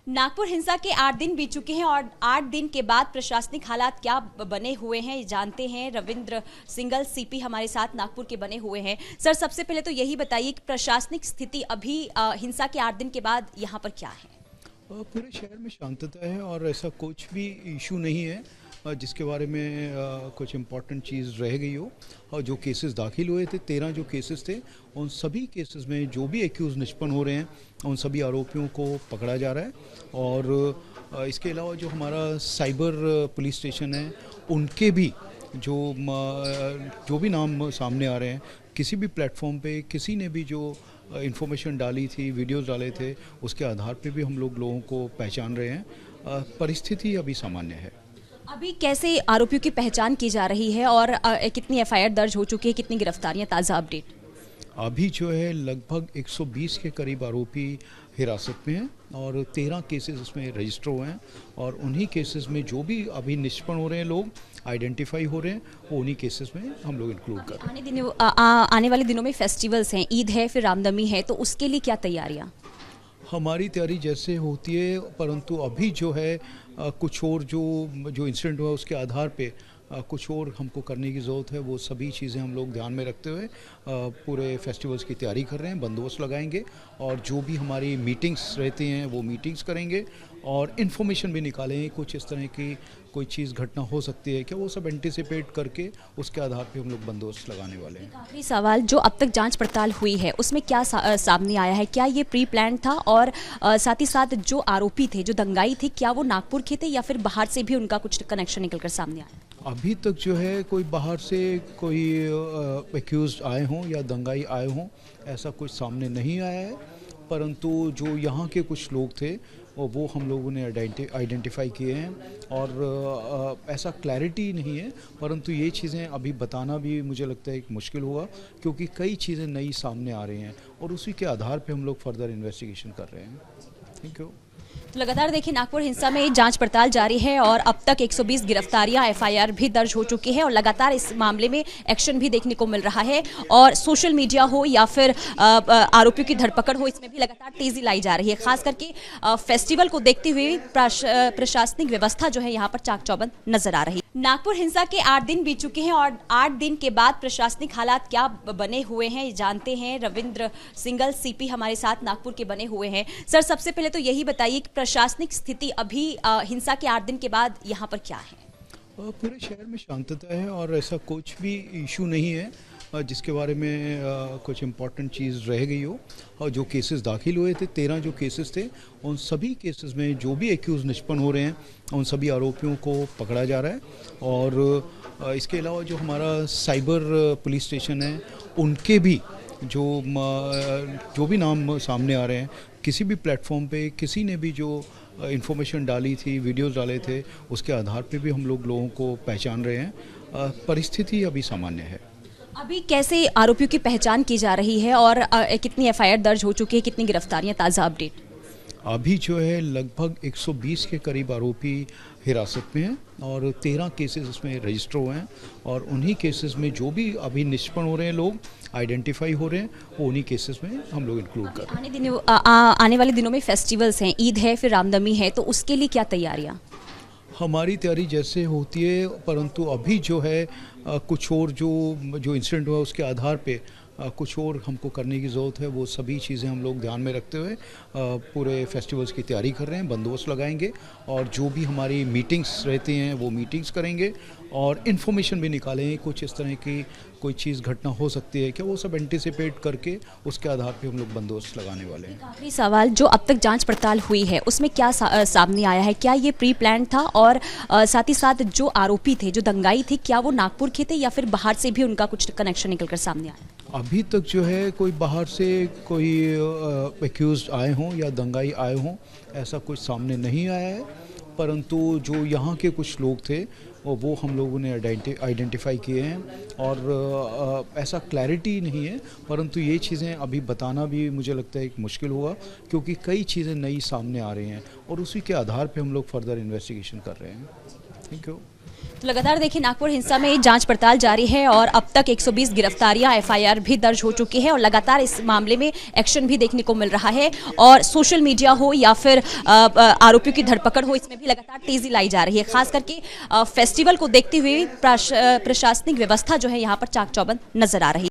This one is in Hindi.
नागपुर हिंसा के 8 दिन बीत चुके हैं और 8 दिन के बाद प्रशासनिक हालात क्या बने हुए हैं जानते हैं। रविंद्र सिंगल सीपी हमारे साथ नागपुर के बने हुए हैं। सर, सबसे पहले तो यही बताइए कि प्रशासनिक स्थिति अभी हिंसा के 8 दिन के बाद यहाँ पर क्या है? पूरे शहर में शांतता है और ऐसा कुछ भी इशू नहीं है जिसके बारे में कुछ इम्पॉर्टेंट चीज़ रह गई हो। और जो केसेस दाखिल हुए थे, 13 जो केसेस थे, उन सभी केसेस में जो भी एक्यूज़ निष्पन्न हो रहे हैं उन सभी आरोपियों को पकड़ा जा रहा है। और इसके अलावा जो हमारा साइबर पुलिस स्टेशन है, उनके भी जो भी नाम सामने आ रहे हैं, किसी भी प्लेटफॉर्म पे किसी ने भी जो इन्फॉर्मेशन डाली थी, वीडियोस डाले थे, उसके आधार पे भी हम लोगों को पहचान रहे हैं। परिस्थिति अभी सामान्य है। अभी कैसे आरोपियों की पहचान की जा रही है और कितनी एफआईआर दर्ज हो चुकी है, कितनी गिरफ्तारियां? ताज़ा अपडेट अभी जो है लगभग 120 के करीब आरोपी हिरासत में हैं और 13 केसेस इसमें रजिस्टर हुए हैं। और उन्हीं केसेस में जो भी अभी निष्पन्न हो रहे हैं, लोग आइडेंटिफाई हो रहे हैं, वो उन्हीं केसेस में हम लोग इंक्लूड कर रहे हैं। आने वाले दिनों में फेस्टिवल्स हैं, ईद है, फिर रामनवमी है, तो उसके लिए क्या तैयारियाँ? हमारी तैयारी जैसे होती है, परंतु अभी जो है कुछ और जो इंसिडेंट हुआ उसके आधार पे कुछ और हमको करने की ज़रूरत है। वो सभी चीज़ें हम लोग ध्यान में रखते हुए पूरे फेस्टिवल्स की तैयारी कर रहे हैं, बंदोबस्त लगाएंगे और जो भी हमारी मीटिंग्स रहती हैं वो मीटिंग्स करेंगे और इन्फॉर्मेशन भी निकालेंगे। कुछ इस तरह की कोई चीज़ घटना हो सकती है क्या, वो सब एंटिसिपेट करके उसके आधार पे हम लोग बंदोबस्त लगाने वाले हैं। आखिरी सवाल, जो अब तक जांच पड़ताल हुई है उसमें क्या सामने आया है? क्या ये प्री प्लान था? और साथ ही साथ जो आरोपी थे, जो दंगाई थे, क्या वो नागपुर के थे या फिर बाहर से भी उनका कुछ कनेक्शन निकलकर सामने आया? अभी तक जो है कोई बाहर से कोई एक्यूज़ आए हों या दंगाई आए हों, ऐसा कुछ सामने नहीं आया है। परंतु जो यहाँ के कुछ लोग थे वो हम लोगों ने आइडेंटिफाई किए हैं और ऐसा क्लैरिटी नहीं है, परंतु ये चीज़ें अभी बताना भी मुझे लगता है कि मुश्किल होगा, क्योंकि कई चीज़ें नई सामने आ रही हैं और उसी के आधार पे हम लोग फर्दर इन्वेस्टिगेशन कर रहे हैं। Thank you. तो लगातार देखिए, नागपुर हिंसा में जांच पड़ताल जारी है और अब तक 120 गिरफ्तारियां, एफआईआर भी दर्ज हो चुकी है और लगातार इस मामले में एक्शन भी देखने को मिल रहा है। और सोशल मीडिया हो या फिर आरोपियों की धरपकड़ हो, इसमें भी लगातार तेजी लाई जा रही है। खास करके फेस्टिवल को देखते हुए प्रशासनिक व्यवस्था जो है यहाँ पर चाक चौबंद नजर आ रही है। नागपुर हिंसा के 8 दिन बीत चुके हैं और 8 दिन के बाद प्रशासनिक हालात क्या बने हुए हैं जानते हैं। रविंद्र सिंगल सीपी हमारे साथ नागपुर के बने हुए हैं। सर, सबसे पहले तो यही बताइए कि प्रशासनिक स्थिति अभी हिंसा के 8 दिन के बाद यहाँ पर क्या है? पूरे शहर में शांतता है और ऐसा कुछ भी इशू नहीं है जिसके बारे में कुछ इम्पॉर्टेंट चीज़ रह गई हो। और जो केसेस दाखिल हुए थे, 13 जो केसेस थे, उन सभी केसेस में जो भी एक्यूज़ निष्पन्न हो रहे हैं उन सभी आरोपियों को पकड़ा जा रहा है। और इसके अलावा जो हमारा साइबर पुलिस स्टेशन है, उनके भी जो भी नाम सामने आ रहे हैं, किसी भी प्लेटफॉर्म पे किसी ने भी जो इन्फॉर्मेशन डाली थी, वीडियोस डाले थे, उसके आधार पे भी हम लोगों को पहचान रहे हैं। परिस्थिति अभी सामान्य है। अभी कैसे आरोपियों की पहचान की जा रही है और कितनी एफआईआर दर्ज हो चुकी है, कितनी गिरफ्तारियां? ताज़ा अपडेट अभी जो है लगभग 120 के करीब आरोपी हिरासत में हैं और 13 केसेस इसमें रजिस्टर हुए हैं। और उन्हीं केसेस में जो भी अभी निष्पन्न हो रहे हैं, लोग आइडेंटिफाई हो रहे हैं, वो उन्हीं केसेस में हम लोग इंक्लूड कर रहे हैं। आने वाले दिनों में फेस्टिवल्स हैं, ईद है, फिर रामनवमी है, तो उसके लिए क्या तैयारियाँ? हमारी तैयारी जैसे होती है, परंतु अभी जो है कुछ और जो इंसिडेंट हुआ उसके आधार पे कुछ और हमको करने की ज़रूरत है। वो सभी चीज़ें हम लोग ध्यान में रखते हुए पूरे फेस्टिवल्स की तैयारी कर रहे हैं, बंदोबस्त लगाएंगे और जो भी हमारी मीटिंग्स रहती हैं वो मीटिंग्स करेंगे और इन्फॉर्मेशन भी निकालेंगे। कुछ इस तरह की कोई चीज़ घटना हो सकती है क्या, वो सब एंटिसिपेट करके उसके आधार पे हम लोग बंदोबस्त लगाने वाले हैं। आखिरी सवाल, जो अब तक जांच पड़ताल हुई है उसमें क्या सामने आया है? क्या ये प्री प्लान था? और साथ ही साथ जो आरोपी थे, जो दंगाई थे, क्या वो नागपुर के थे या फिर बाहर से भी उनका कुछ कनेक्शन निकलकर सामने आया? अभी तक जो है कोई बाहर से कोई एक्यूज़ आए हों या दंगाई आए हों, ऐसा कुछ सामने नहीं आया है। परंतु जो यहाँ के कुछ लोग थे वो हम लोगों ने आइडेंटिफाई किए हैं और ऐसा क्लैरिटी नहीं है, परंतु ये चीज़ें अभी बताना भी मुझे लगता है कि मुश्किल होगा, क्योंकि कई चीज़ें नई सामने आ रही हैं और उसी के आधार पे हम लोग फर्दर इन्वेस्टिगेशन कर रहे हैं। Thank you. तो लगातार देखिए नागपुर हिंसा में जांच पड़ताल जारी है और अब तक 120 गिरफ्तारियां एफआईआर भी दर्ज हो चुकी है और लगातार इस मामले में एक्शन भी देखने को मिल रहा है और सोशल मीडिया हो या फिर आरोपियों की धरपकड़ हो, इसमें भी लगातार तेजी लाई जा रही है। खास करके फेस्टिवल को देखते हुए प्रशासनिक व्यवस्था जो है यहाँ पर चाक चौबंद नजर आ रही है।